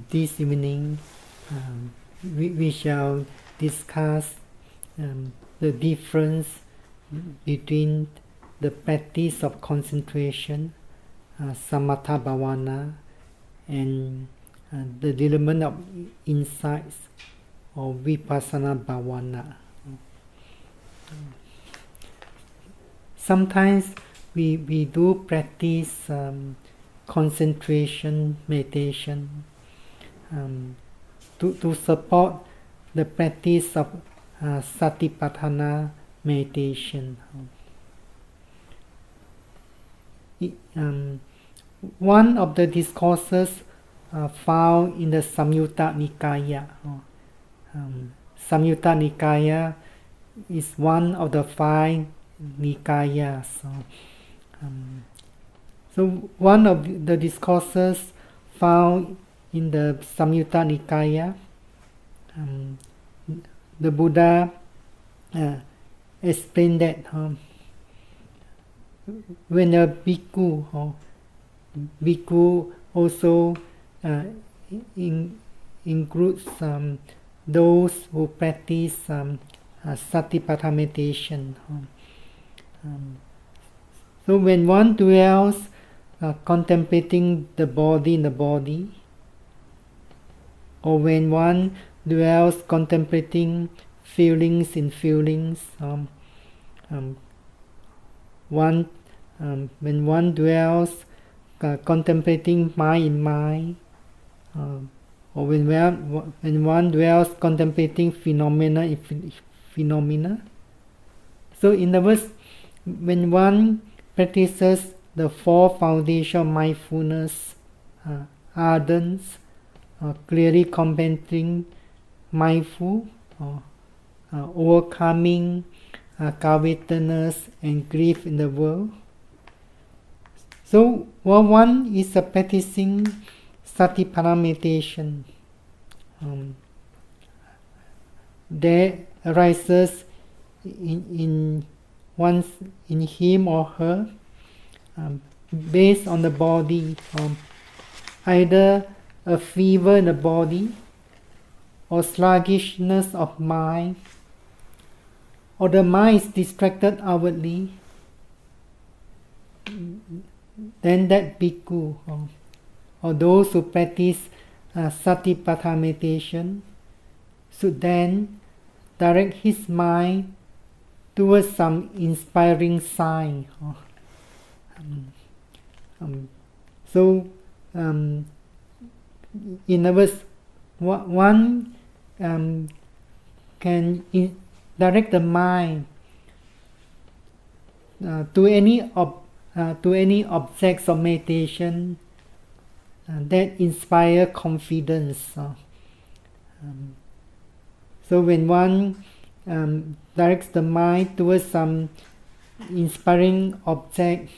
this evening we shall discuss the difference between the practice of concentration, samatha bhavana, and the development of insights, or vipassana bhavana. Sometimes we do practice concentration meditation to support the practice of Satipatthana meditation. One of the discourses found in the Samyutta Nikaya. Samyutta Nikaya is one of the 5 Nikayas. So one of the discourses found in the Samyutta Nikaya, the Buddha explained that when a bhikkhu, bhikkhu also includes those who practice Satipatthana meditation. So when one dwells contemplating the body in the body, or when one dwells contemplating feelings in feelings, when one dwells contemplating mind in mind, or when one dwells contemplating phenomena in phenomena. So in other words, when one practices the 4 foundation of mindfulness, ardence, clearly comprehending, mindful, overcoming covetousness and grief in the world. So while one is practicing Satipatthana meditation, there arises in him or her, based on the body, either a fever in the body, or sluggishness of mind, or the mind is distracted outwardly. Then that bhikkhu, or those who practice Satipatthana meditation, should then direct his mind towards some inspiring sign. So, in other words, one can direct the mind to any objects of meditation that inspire confidence. So when one directs the mind towards some inspiring object,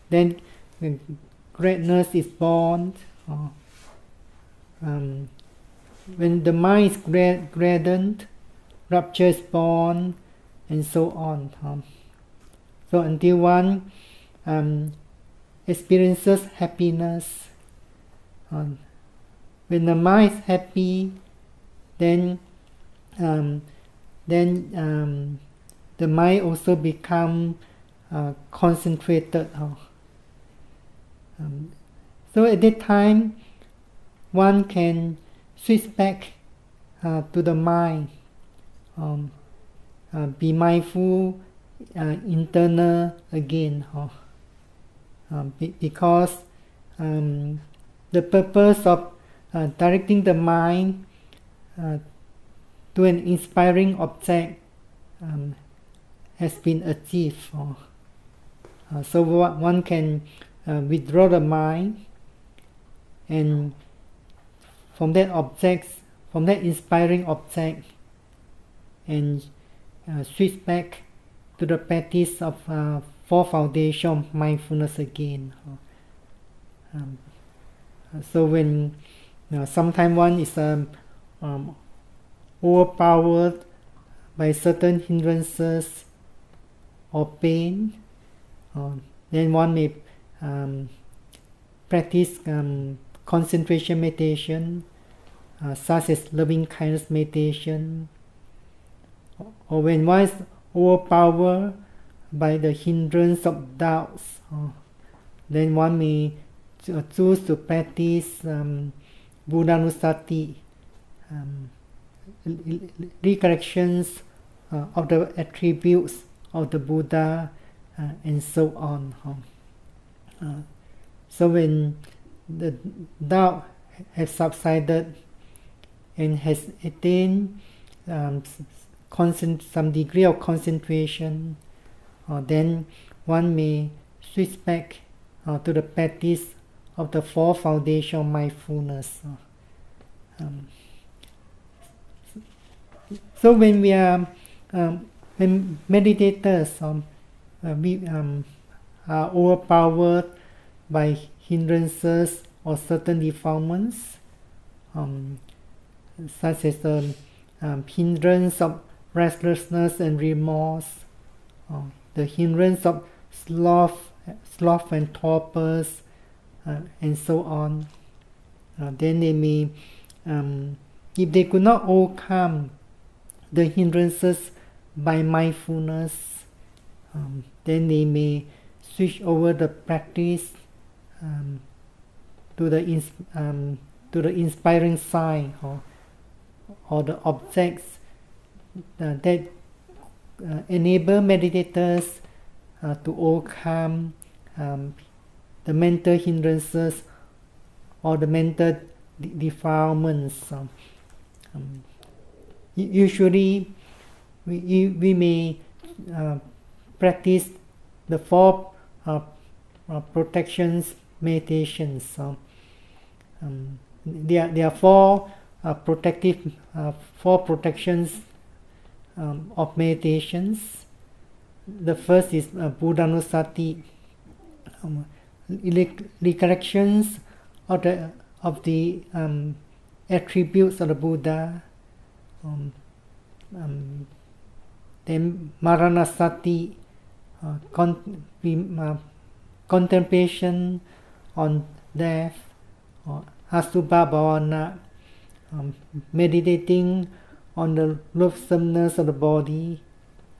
then greatness is born. When the mind is gradient, rapture is born, and so on. So until one experiences happiness, when the mind is happy, then the mind also become concentrated. So at that time, one can switch back to the mind, be mindful internal again, because the purpose of directing the mind to an inspiring object has been achieved. So one can withdraw the mind, and from that inspiring object, and switch back to the practice of 4 foundation of mindfulness again. So when sometimes one is overpowered by certain hindrances or pain, then one may practice concentration meditation, such as loving kindness meditation, or when one is overpowered by the hindrance of doubts, then one may choose to practice Buddhanusati, recollections of the attributes of the Buddha, and so on. So when the doubt has subsided and has attained some degree of concentration, then one may switch back to the practice of the four foundations of mindfulness. So when we are when meditators are overpowered by hindrances or certain defilements, such as the hindrance of restlessness and remorse, the hindrance of sloth and torpors, and so on. Then they may, if they could not overcome the hindrances by mindfulness, then they may switch over the practice to the inspiring sign or the objects that enable meditators to overcome the mental hindrances or the mental defilements. Usually we may practice the four protections meditations. There are four protections of meditations. The first is Buddhanusati, recollections of the attributes of the Buddha. Then Maranasati, contemplation on death, or Asubha Bhavana, meditating on the loathsomeness of the body,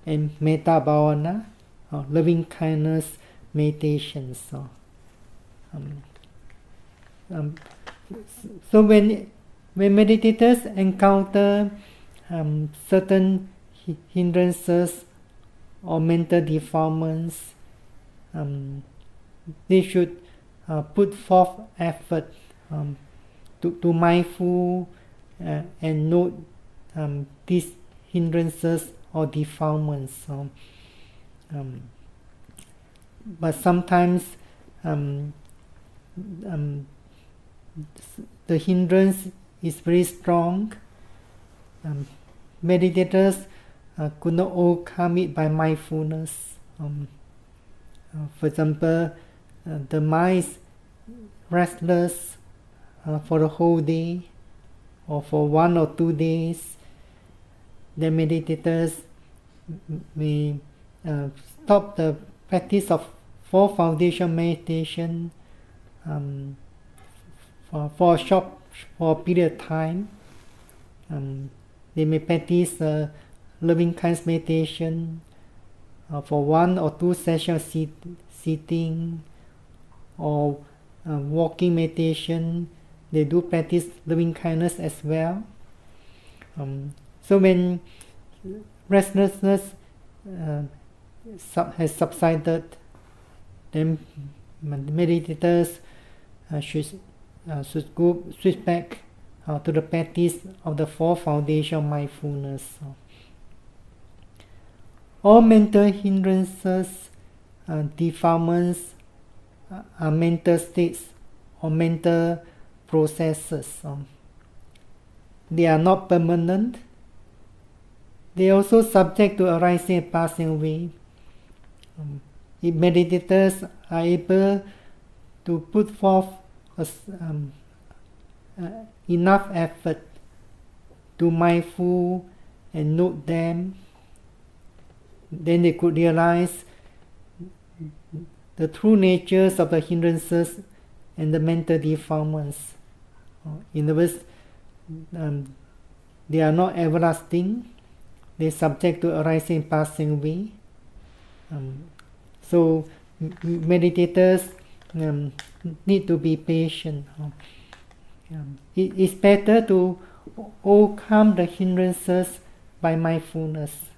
and Metta Bhavana, loving kindness meditations. So when meditators encounter certain hindrances or mental defilements, they should put forth effort to mindful and note these hindrances or defilements. But sometimes the hindrance is very strong. Meditators could not overcome it by mindfulness. For example, the mind is restless for the whole day or for 1 or 2 days. The meditators may stop the practice of four foundation meditation for a period of time. They may practice loving kindness meditation for 1 or 2 sessions sitting, or walking meditation. They do practice loving kindness as well. So when restlessness has subsided, then meditators should switch back to the practice of the four foundations of mindfulness. All mental hindrances, defilements, are mental states or mental processes. They are not permanent. They are also subject to arising and passing away. If meditators are able to put forth enough effort to mindful and note them, then they could realize the true natures of the hindrances and the mental defilements. In other words, they are not everlasting. They are subject to arising and passing away. So meditators need to be patient. It is better to overcome the hindrances by mindfulness.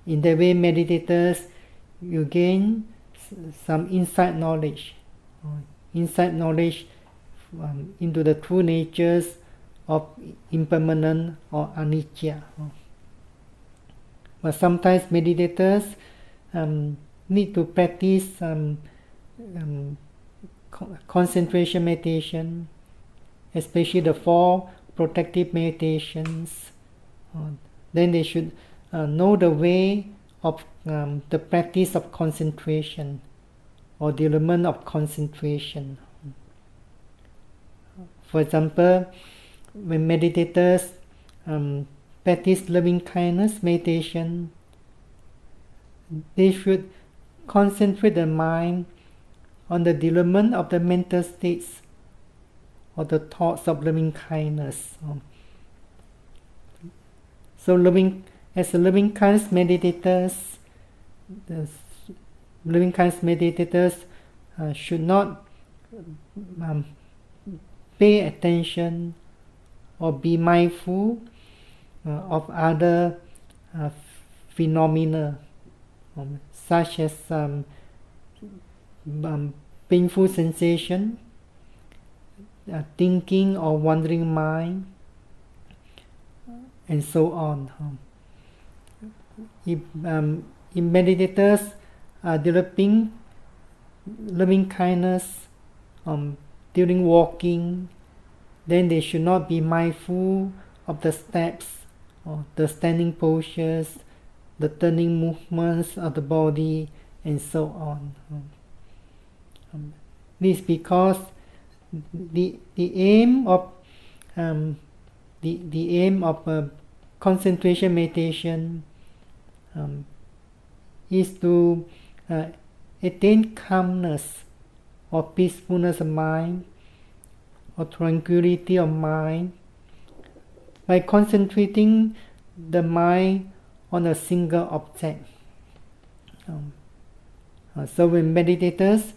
In that way, meditators, you gain some insight knowledge into the true natures of impermanent or anicca. But sometimes meditators need to practice concentration meditation, especially the 4 protective meditations. Then they should know the way of the practice of concentration or development of concentration. For example, when meditators practice loving kindness meditation, they should concentrate the mind on the development of the mental states or the thoughts of loving kindness. So as a loving kindness meditators, should not pay attention or be mindful of other phenomena, such as painful sensation, thinking or wandering mind, and so on. If meditators are developing loving kindness during walking, then they should not be mindful of the steps or the standing postures, the turning movements of the body, and so on. This is because the aim of concentration meditation is to attain calmness or peacefulness of mind or tranquility of mind by concentrating the mind on a single object. So when meditators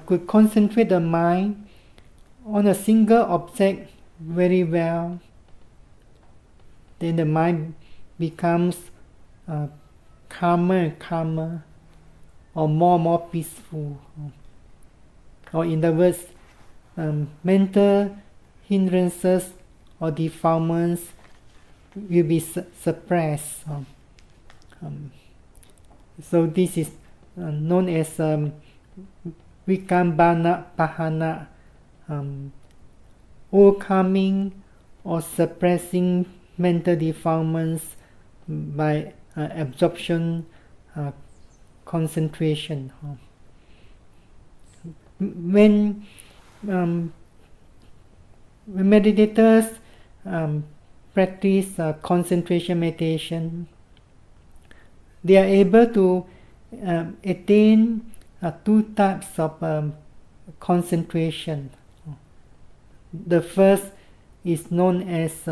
could concentrate the mind on a single object very well, then the mind becomes calmer and calmer, or more peaceful. Or in other words, mental hindrances or defilements will be suppressed. So this is known as Vikambana Pahana, overcoming or suppressing mental defilements by absorption concentration. When meditators practice concentration meditation, they are able to attain 2 types of concentration. The first is known as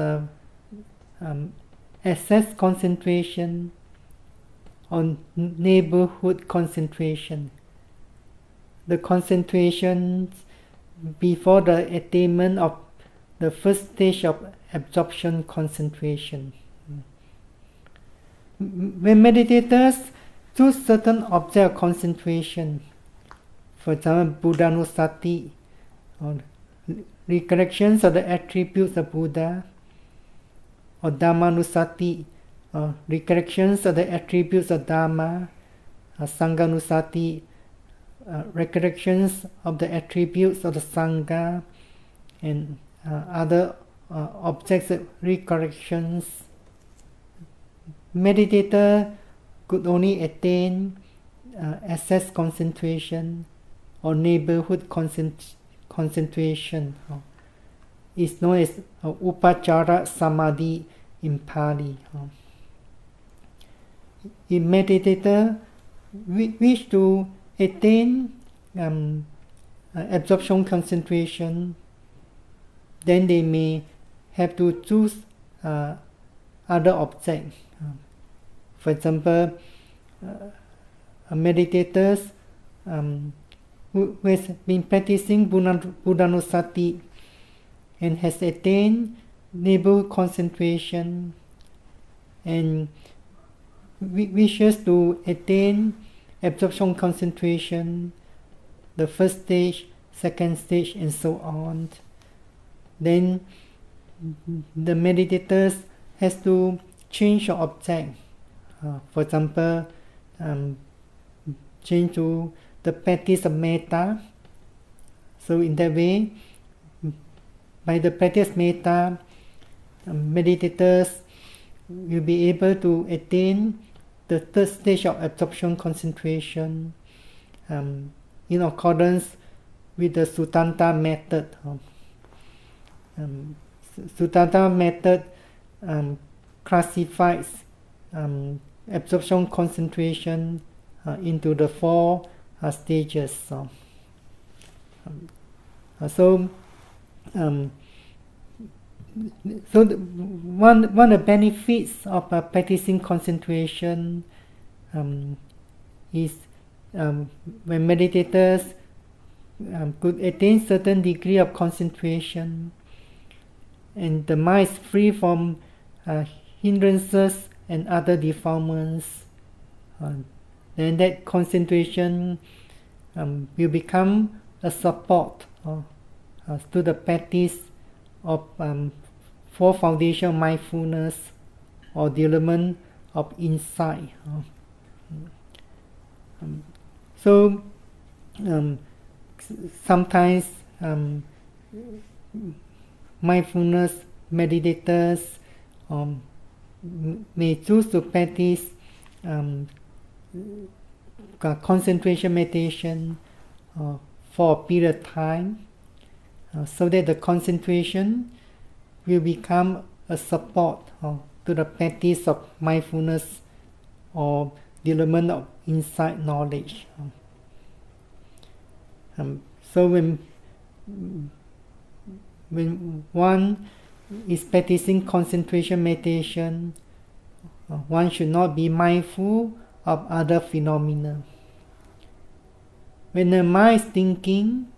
access concentration or neighborhood concentration. The concentrations before the attainment of the first stage of absorption concentration. When meditators choose certain object of concentration, for example, Buddhanusati, or recollections of the attributes of Buddha, or Dhammanusati, or recollections of the attributes of Dhamma, Sanghanusati, recollections of the attributes of the Sangha, and other objects of recollections. Meditator could only attain access concentration or neighborhood concentration. It's known as Upachara Samadhi in Pali. If meditator wish to attain absorption concentration, then they may have to choose other objects. For example, meditators who has been practicing Buddhanusati and has attained stable concentration and wishes to attain absorption concentration, the first stage, second stage, and so on. Then the meditators has to change the object. For example, change to the practice of metta. So in that way, by the practice metta, meditators will be able to attain the third stage of absorption concentration in accordance with the Sutanta method. Sutanta method classifies absorption concentration into the four stages. So one of the benefits of practicing concentration is when meditators could attain certain degree of concentration and the mind is free from hindrances and other defilements, then that concentration will become a support to the practice of four foundation mindfulness or development of insight. So sometimes mindfulness meditators may choose to practice concentration meditation for a period of time so that the concentration will become a support to the practice of mindfulness or development of insight knowledge. So when one is practicing concentration meditation, one should not be mindful of other phenomena. When the mind is thinking,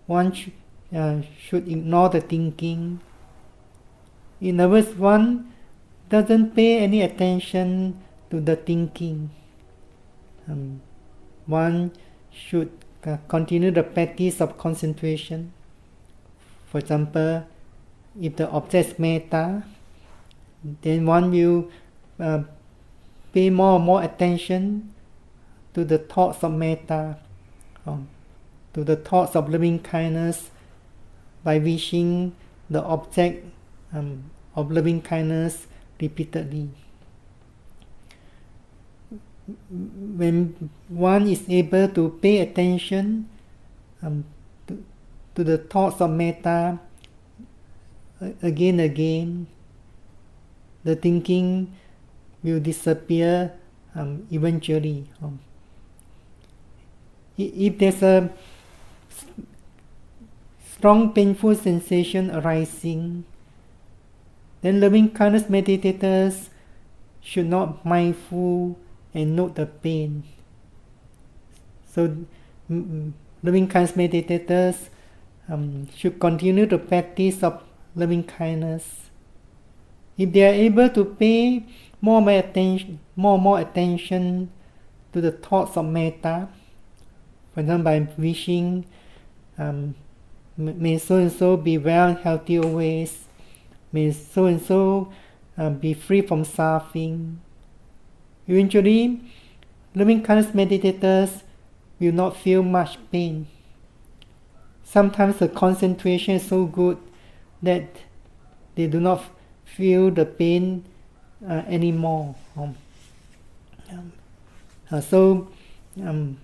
one should ignore the thinking. In other words, one doesn't pay any attention to the thinking. One should continue the practice of concentration. For example, if the object is metta, then one will pay more and more attention to the thoughts of metta, to the thoughts of loving kindness by wishing the object of loving kindness repeatedly. When one is able to pay attention to the thoughts of metta again and again, the thinking will disappear eventually. If there's a strong painful sensation arising, then loving kindness meditators should not mindful and note the pain. So loving kindness meditators should continue the practice of loving kindness. If they are able to pay more and more attention to the thoughts of metta, for example, by wishing may so and so be well and healthy always, may so and so be free from suffering, eventually loving kindness meditators will not feel much pain. Sometimes the concentration is so good that they do not feel the pain anymore. So the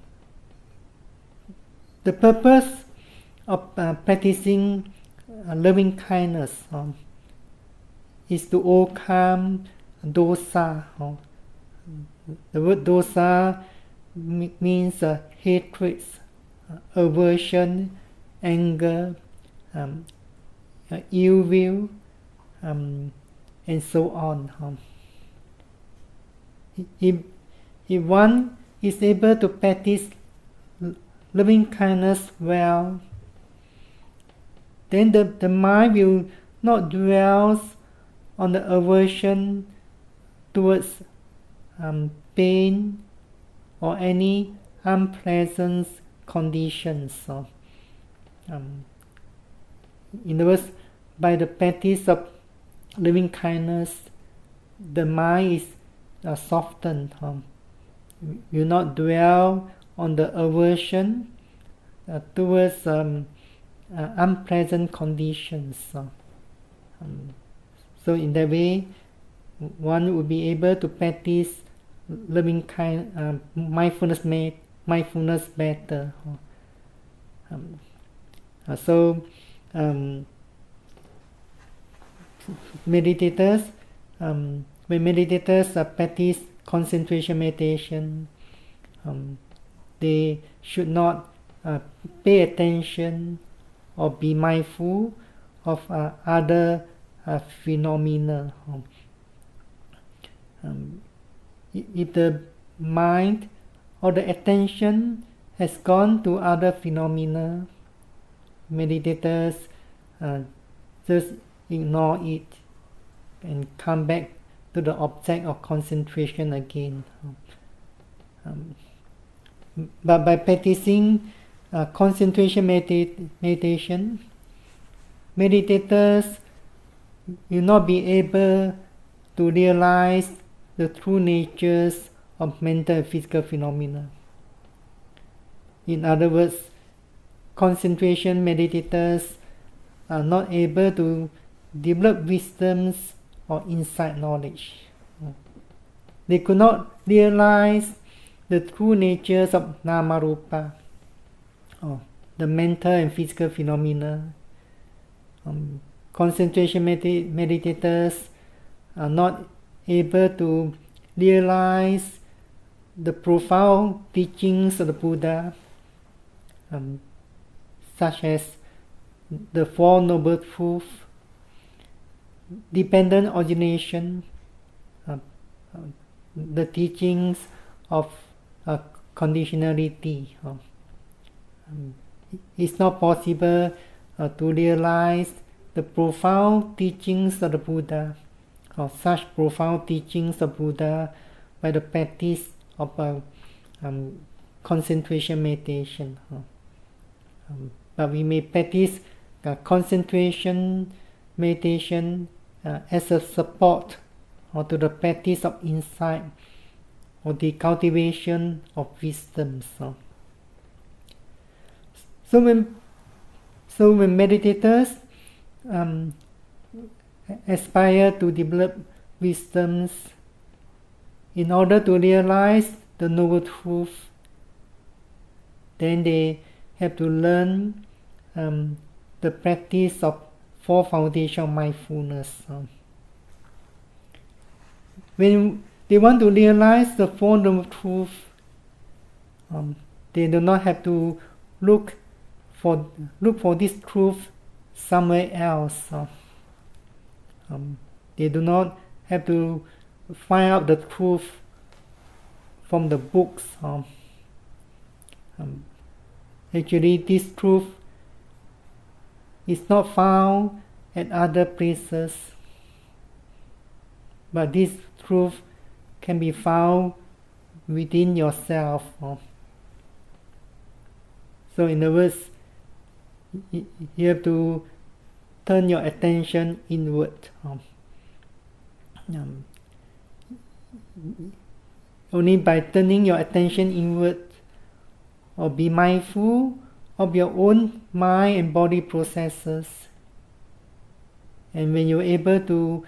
purpose of practicing loving kindness is to overcome dosa. The word dosa means hatred, aversion, anger, ill will, and so on. If one is able to practice loving kindness well, then the mind will not dwell on the aversion towards pain or any unpleasant conditions. In other words, by the practice of loving kindness, the mind is softened. Will not dwell on the aversion towards unpleasant conditions. So in that way, one will be able to practice loving mindfulness better. So meditators, when meditators practice concentration meditation, they should not pay attention or be mindful of other phenomena. If the mind or the attention has gone to other phenomena, meditators just ignore it and come back to the object of concentration again. But by practicing concentration meditation, meditators will not be able to realize the true natures of mental and physical phenomena. In other words, concentration meditators are not able to develop wisdoms or insight knowledge. They could not realize the true natures of Namarupa, the mental and physical phenomena. Concentration meditators are not able to realize the profound teachings of the Buddha, such as the Four Noble Truths, dependent origination, the teachings of conditionality. It's not possible to realize the profound teachings of the Buddha, or such profound teachings of Buddha, by the practice of concentration meditation. But we may practice concentration meditation as a support or to the practice of insight or the cultivation of wisdom. So when meditators aspire to develop wisdoms in order to realize the noble truth, then they have to learn the practice of four foundation of mindfulness. When they want to realize the four noble truths, they do not have to look for this truth somewhere else. They do not have to find out the truth from the books. Actually, this truth is not found at other places, but this truth can be found within yourself. So in other words, you have to turn your attention inward. Only by turning your attention inward, or be mindful of your own mind and body processes, and when you're able to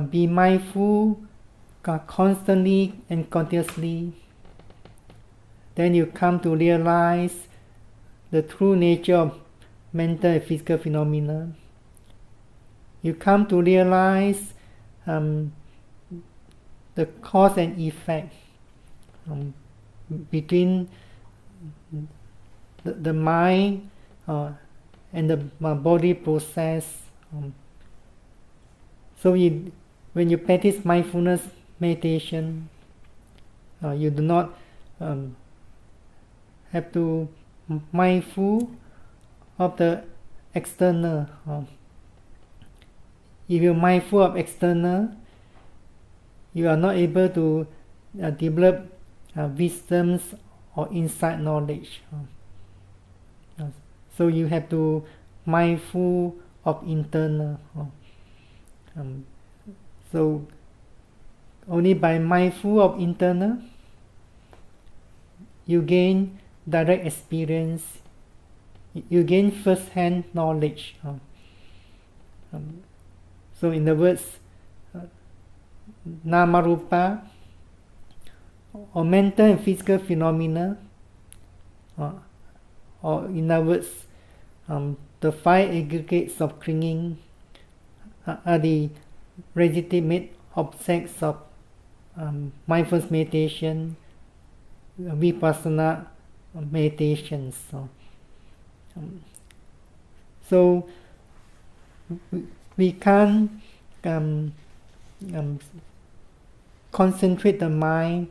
be mindful constantly and continuously, then you come to realize the true nature of mental and physical phenomena. You come to realize the cause and effect between the mind and the body process, So when you practice mindfulness meditation, you do not have to mindful of the external. If you're mindful of external, you are not able to develop wisdoms or insight knowledge. So you have to mindful of internal. So only by mindful of internal, you gain direct experience, you gain first-hand knowledge. So in the words, Namarupa, or mental and physical phenomena, or in other words, the five aggregates of clinging are the legitimate objects of mindfulness meditation, Vipassana meditations. So we can't concentrate the mind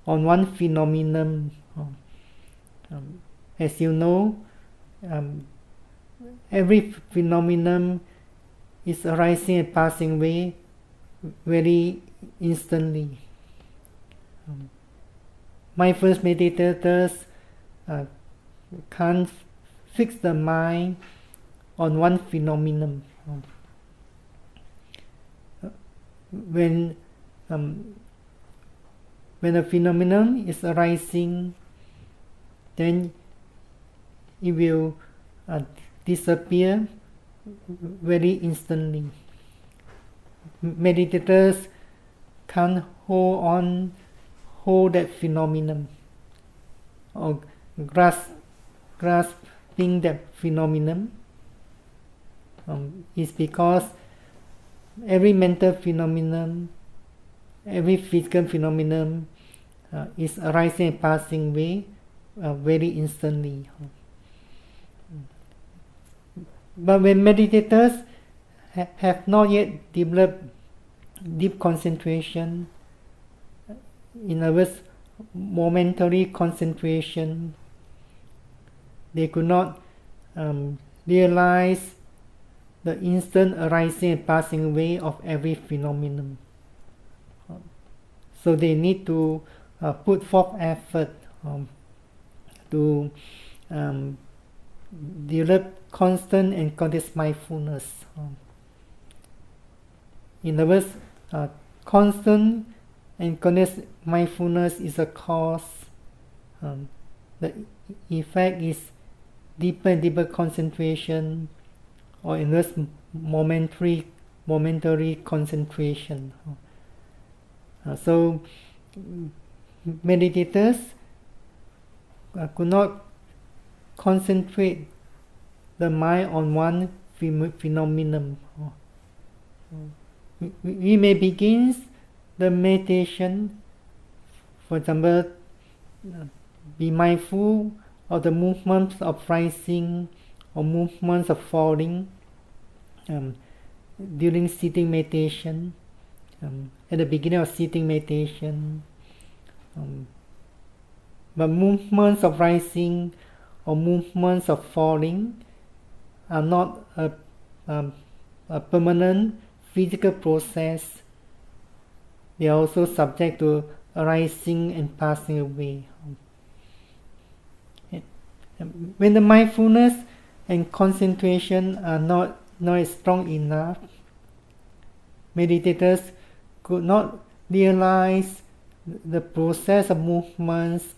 on one phenomenon. As you know, every phenomenon is arising and passing away very instantly. Mindfulness meditators can't fix the mind on one phenomenon. When a phenomenon is arising, then it will disappear very instantly. Meditators can't hold that phenomenon or grasping that phenomenon. Is because every mental phenomenon, every physical phenomenon is arising and passing away very instantly. But when meditators have not yet developed deep concentration, in other words, momentary concentration, they could not realize the instant arising and passing away of every phenomenon. So they need to put forth effort to develop constant and continuous mindfulness. In other words, constant and continuous mindfulness is a cause. The effect is deeper and deeper concentration, or in this momentary concentration. So meditators could not concentrate the mind on one phenomenon. We may begin the meditation, for example, be mindful of the movements of rising or movements of falling during sitting meditation, at the beginning of sitting meditation. But movements of rising or movements of falling are not a permanent physical process. They are also subject to arising and passing away. When the mindfulness and concentration are not strong enough, meditators could not realize the process of movements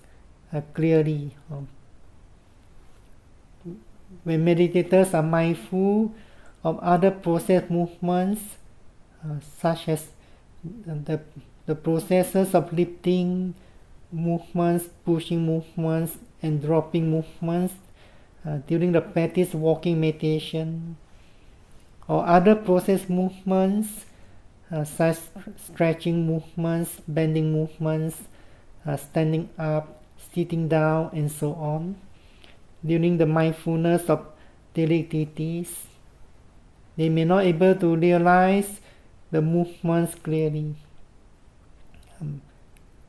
clearly. When meditators are mindful of other process movements, such as the processes of lifting movements, pushing movements, and dropping movements during the practice walking meditation, or other process movements such stretching movements, bending movements, standing up, sitting down, and so on, during the mindfulness of daily activities, they may not able to realize the movements clearly.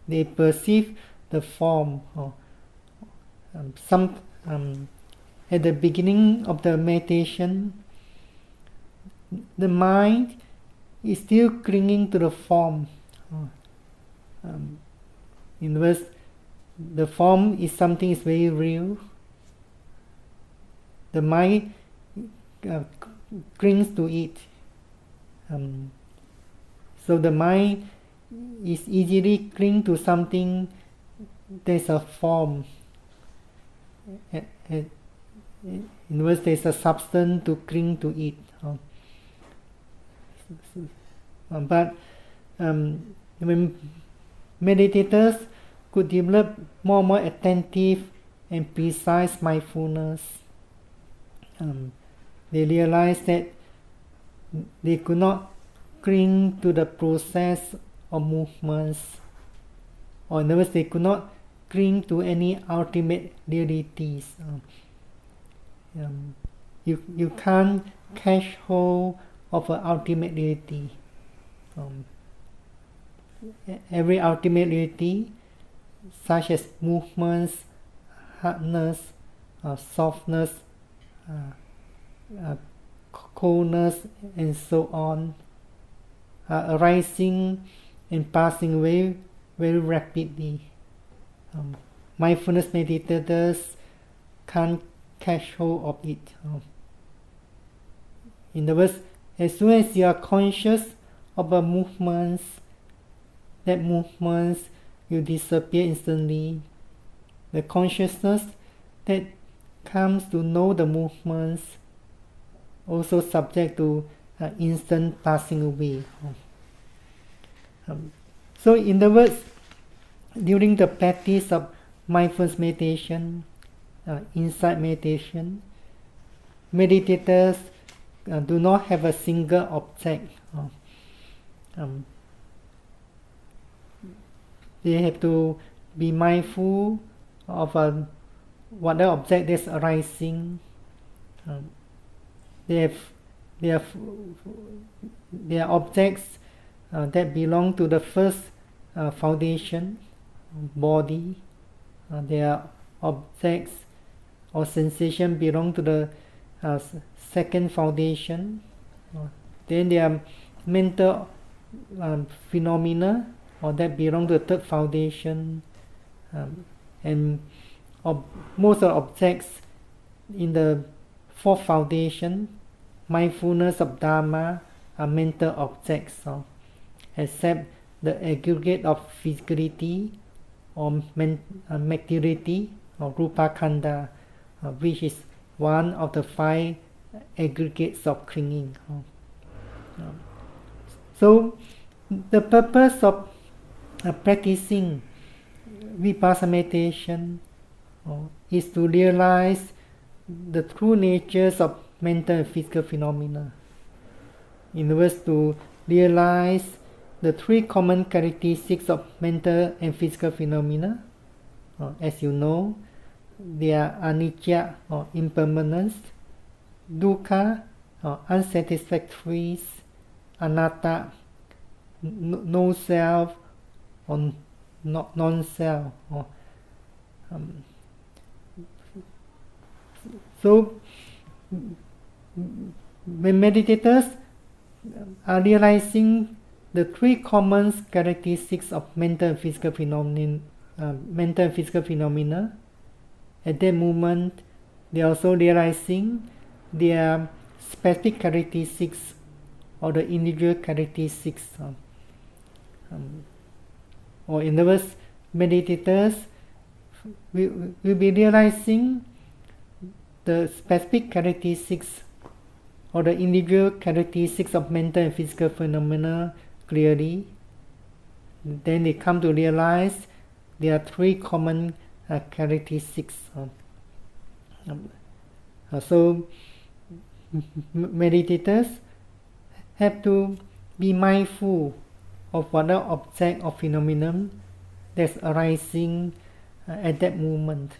They perceive the form. At the beginning of the meditation, the mind is still clinging to the form. In other words, the form is something is very real. The mind clings to it. So the mind is easily cling to something there's a form. In other words, there's a substance to cling to it. But when meditators could develop more attentive and precise mindfulness, they realized that they could not cling to the process of movements, or in other words, they could not cling to any ultimate realities. You can't catch hold of an ultimate reality. Every ultimate reality, such as movements, hardness, softness, coldness, and so on, are arising and passing away very rapidly. Mindfulness meditators can't catch hold of it. In other words, as soon as you are conscious of a movement, that movement will disappear instantly. The consciousness that comes to know the movements also subject to instant passing away. So in other words, during the practice of mindfulness meditation, insight meditation, meditators do not have a single object. They have to be mindful of whatever object is arising. They are objects that belong to the first foundation, body. They are objects or sensation belong to the second foundation. Then there are mental phenomena, or that belong to the third foundation. And most of the objects in the fourth foundation, mindfulness of Dhamma, are mental objects, except the aggregate of physicality or materiality or rupa khanda, which is one of the 5 aggregates of clinging. So the purpose of practicing Vipassana meditation is to realize the true natures of mental and physical phenomena. In other words, to realize the 3 common characteristics of mental and physical phenomena. As you know, they are anicca, or impermanence, dukkha, or unsatisfactory, anatta, no self, or non-self. So when meditators are realizing the 3 common characteristics of mental and physical phenomena, at that moment they are also realizing their specific characteristics or the individual characteristics. Or in other words, meditators will be realizing the specific characteristics or the individual characteristics of mental and physical phenomena clearly. Then they come to realize there are 3 common characteristics. So meditators have to be mindful of whatever object or phenomenon that's arising at that moment.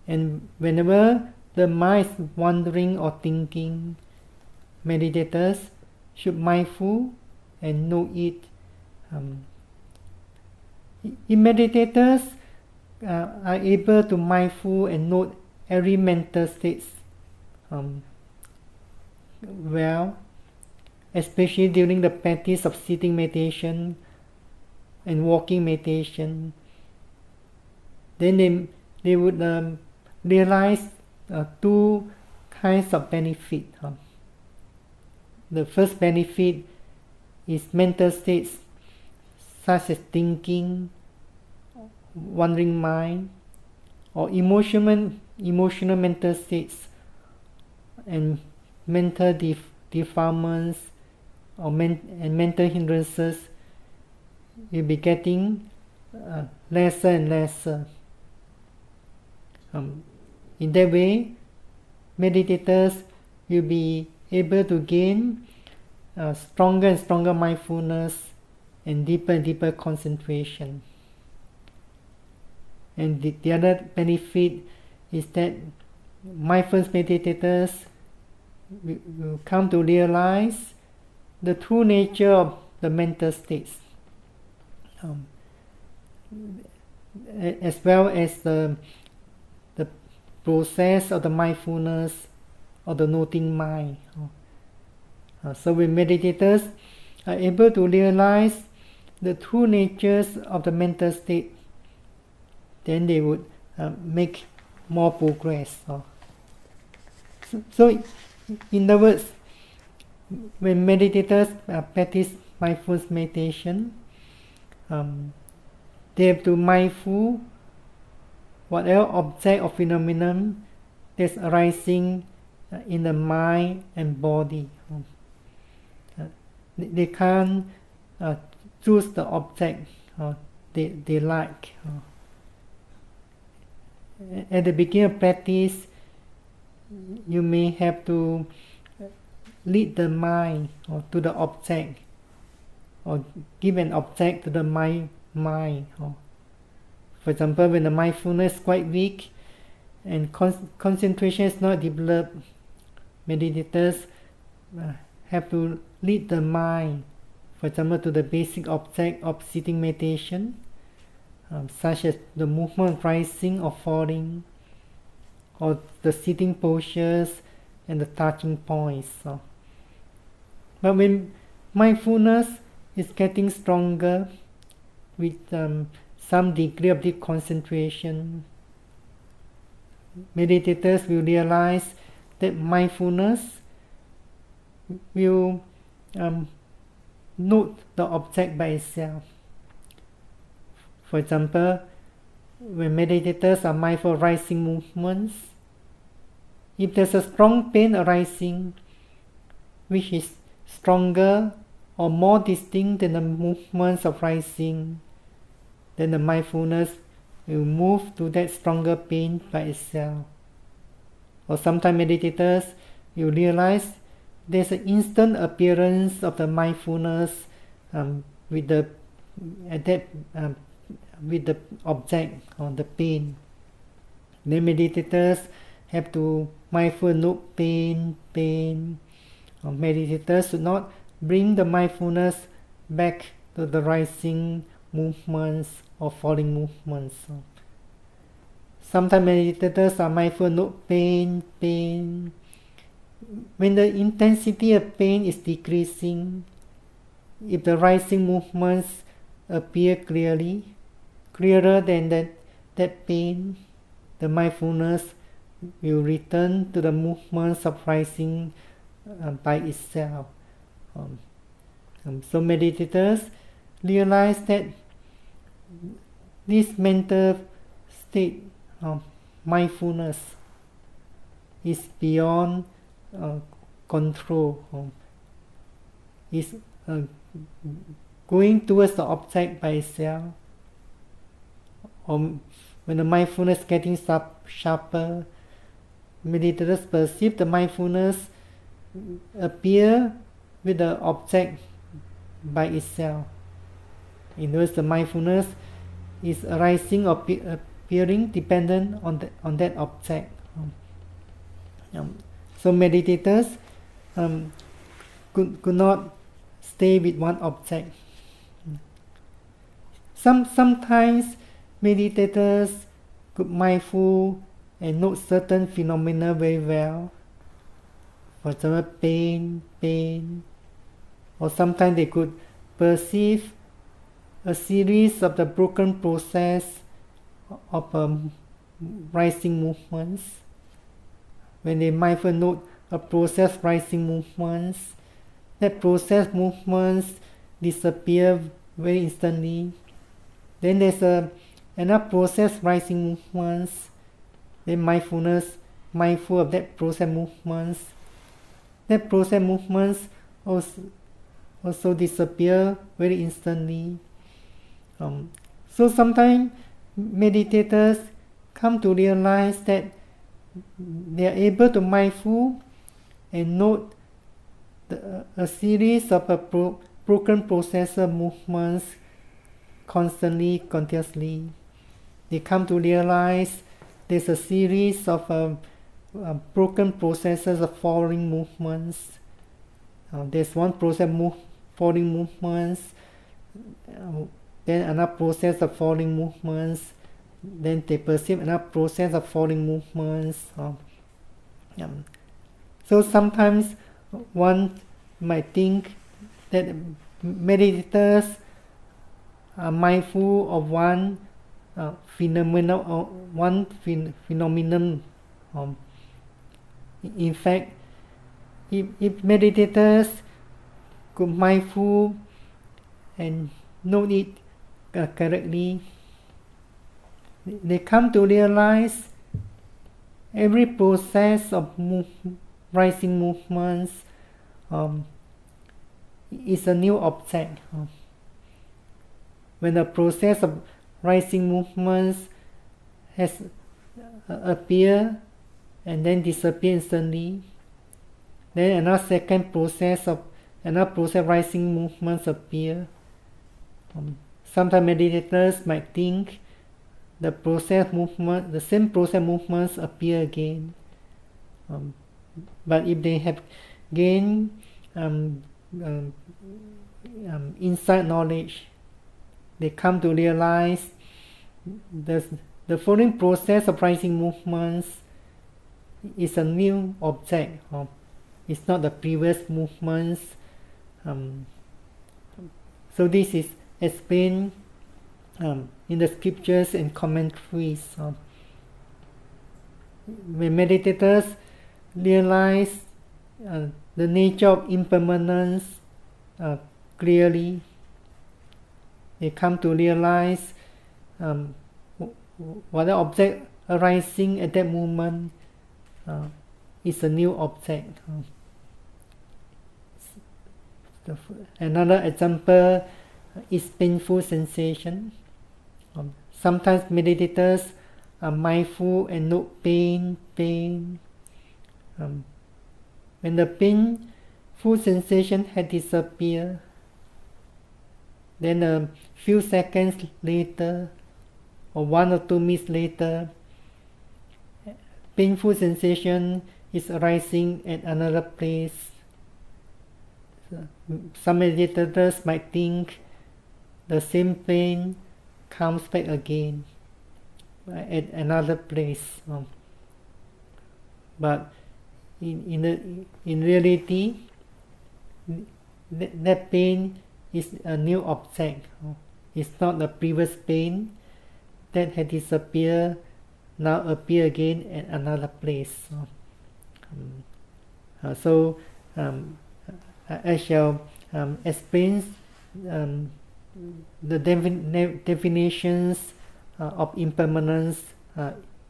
And whenever the mind is wandering or thinking, meditators should mindful and know it. If meditators are able to mindful and note every mental states well, especially during the practice of sitting meditation and walking meditation, then they would realize two kinds of benefit. The first benefit is mental states such as thinking, wandering mind, or emotional mental states and mental defilements and mental hindrances will be getting lesser and lesser. In that way, meditators will be able to gain stronger and stronger mindfulness and deeper concentration. And the other benefit is that mindfulness meditators will come to realize the true nature of the mental states, as well as the process of the mindfulness or the noting mind. So when meditators are able to realize the true natures of the mental state, then they would make more progress. So in other words, when meditators practice mindfulness meditation, they have to mindful whatever object or phenomenon that's arising in the mind and body. They can't choose the object they like. At the beginning of practice, you may have to lead the mind to the object, or give an object to the mind. For example, when the mindfulness is quite weak and concentration is not developed, meditators have to lead the mind, for example, to the basic object of sitting meditation, such as the movement rising or falling, or the sitting postures and the touching points. But when mindfulness is getting stronger with some degree of deep concentration, meditators will realize that mindfulness will note the object by itself. For example, when meditators are mindful of rising movements, if there's a strong pain arising, which is stronger or more distinct than the movements of rising, then the mindfulness will move to that stronger pain by itself. Or sometimes meditators will realize there's an instant appearance of the mindfulness with the object or the pain. Then meditators have to mindful note pain. Meditators should not bring the mindfulness back to the rising movements or falling movements. Sometimes meditators are mindful note pain. When the intensity of pain is decreasing, if the rising movements appear clearer than that pain, the mindfulness will return to the movements of rising by itself. So meditators realize that this mental state of mindfulness is beyond control, is going towards the object by itself. When the mindfulness is getting sharper, meditators perceive the mindfulness appear with the object by itself. In other words, the mindfulness is arising or appearing dependent on that object. So meditators could not stay with one object. Sometimes meditators could mindful and note certain phenomena very well. For example, pain, or sometimes they could perceive a series of the broken process of rising movements. When they mindful note a process rising movements, that process movements disappear very instantly. Then there's another process rising movements. Then mindful of that process movements. That process movements also disappear very instantly. So sometimes meditators come to realize that they are able to mindful and note a series of broken processor movements constantly, continuously. They come to realize there's a series of broken processes of following movements. There's one process following movements, then another process of following movements, then they perceive another process of following movements. So sometimes one might think that meditators are mindful of one phenomenon. In fact, if meditators could mindful and note it correctly, they come to realize every process of rising movements is a new object. When the process of rising movements has appeared and then disappear instantly, then another process rising movements appear. Sometimes meditators might think the same process movements appear again. But if they have gained insight knowledge, they come to realize the following process of rising movements is a new object. It's not the previous movements. So this is explained in the scriptures and commentaries. When meditators realize the nature of impermanence clearly, they come to realize what the object arising at that moment is a new object. Another example is painful sensation. Sometimes meditators are mindful and note pain. When the painful sensation had disappeared, then a few seconds later, or 1 or 2 minutes later, painful sensation is arising at another place. Some meditators might think the same pain comes back again at another place. But in reality, that pain is a new object. It's not the previous pain that had disappeared, now appear again at another place. So I shall explain the definitions of impermanence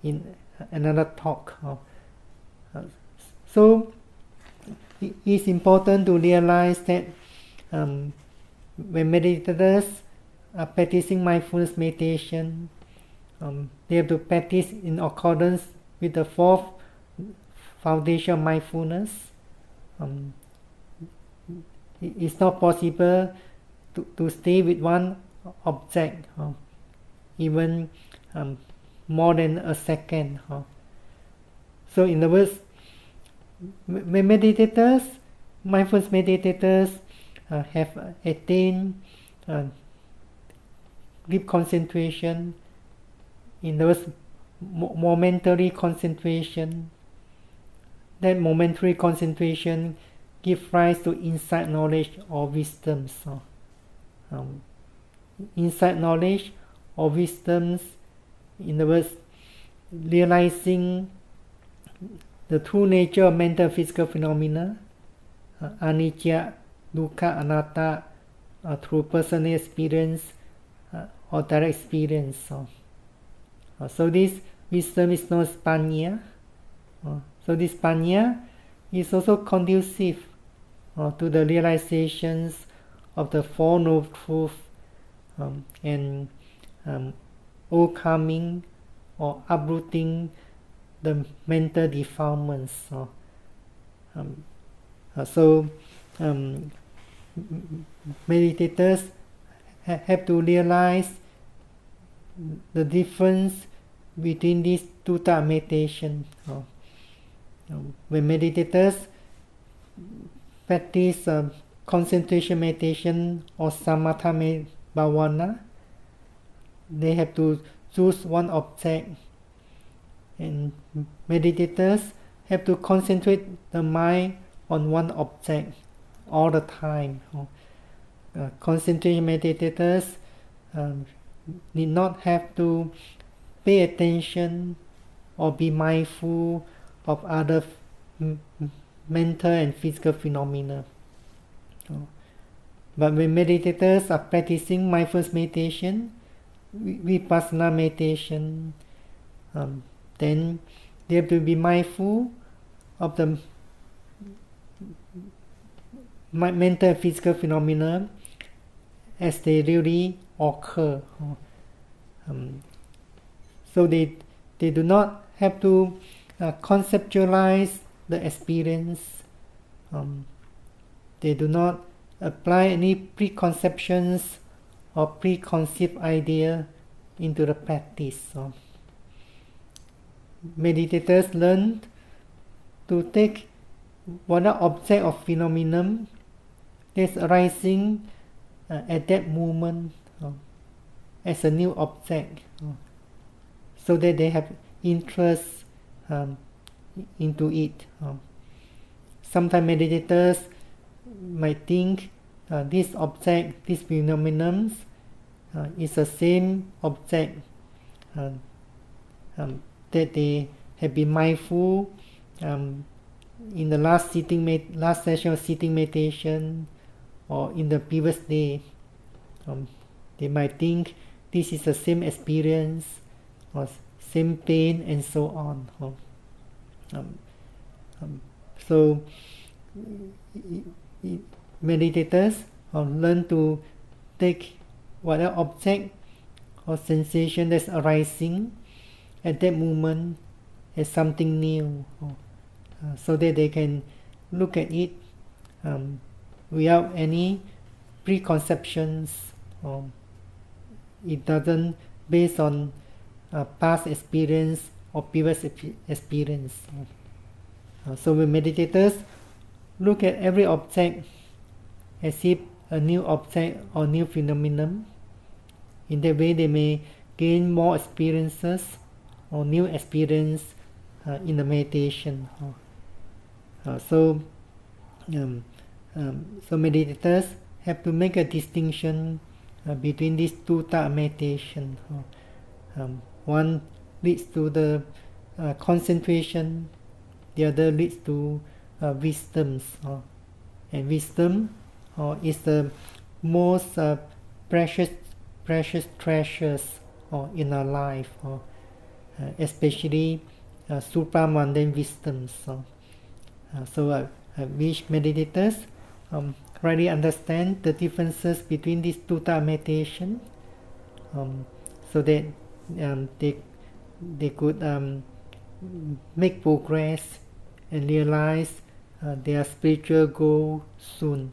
in another talk. So it is important to realize that when meditators are practicing mindfulness meditation, they have to practice in accordance with the 4th foundation of mindfulness. It's not possible to stay with one object even more than a second. So in other words, when meditators mindfulness meditators have attained deep concentration, in those momentary concentration. That momentary concentration gives rise to insight knowledge or wisdoms. Insight knowledge or wisdoms, in other words, realizing the true nature of mental and physical phenomena, anicca, dukkha, anatta, through personal experience or direct experience. So this wisdom is known as panya. So this panya is also conducive to the realizations of the Four Noble Truths and overcoming or uprooting the mental defilements. So meditators have to realize the difference between these two types of meditation. When meditators practice concentration meditation or samatha bhavana, they have to choose one object, and meditators have to concentrate the mind on one object all the time. Concentration meditators need not have to pay attention or be mindful of other mental and physical phenomena. But when meditators are practicing mindfulness meditation, Vipassana meditation, then they have to be mindful of the mental and physical phenomena as they really occur. So they do not have to conceptualize the experience. They do not apply any preconceptions or preconceived idea into the practice. Meditators learn to take whatever object of phenomenon that's arising at that moment as a new object, so that they have interest into it. Sometimes meditators might think this object, this phenomenon is the same object that they have been mindful in the last session of sitting meditation or in the previous day. They might think this is the same experience or same pain and so on. So meditators learn to take whatever object or sensation that's arising at that moment as something new, so that they can look at it without any preconceptions. It doesn't based on past experience or previous experience. So when meditators look at every object as if a new object or new phenomenon, in that way they may gain more experiences or new experience in the meditation. So meditators have to make a distinction between these two types of meditation. One leads to the concentration, the other leads to wisdoms. And wisdom is the most precious treasures in our life, especially supramundane wisdoms. So I wish meditators really understand the differences between these two types of meditation, so that they could make progress and realize their spiritual goal soon.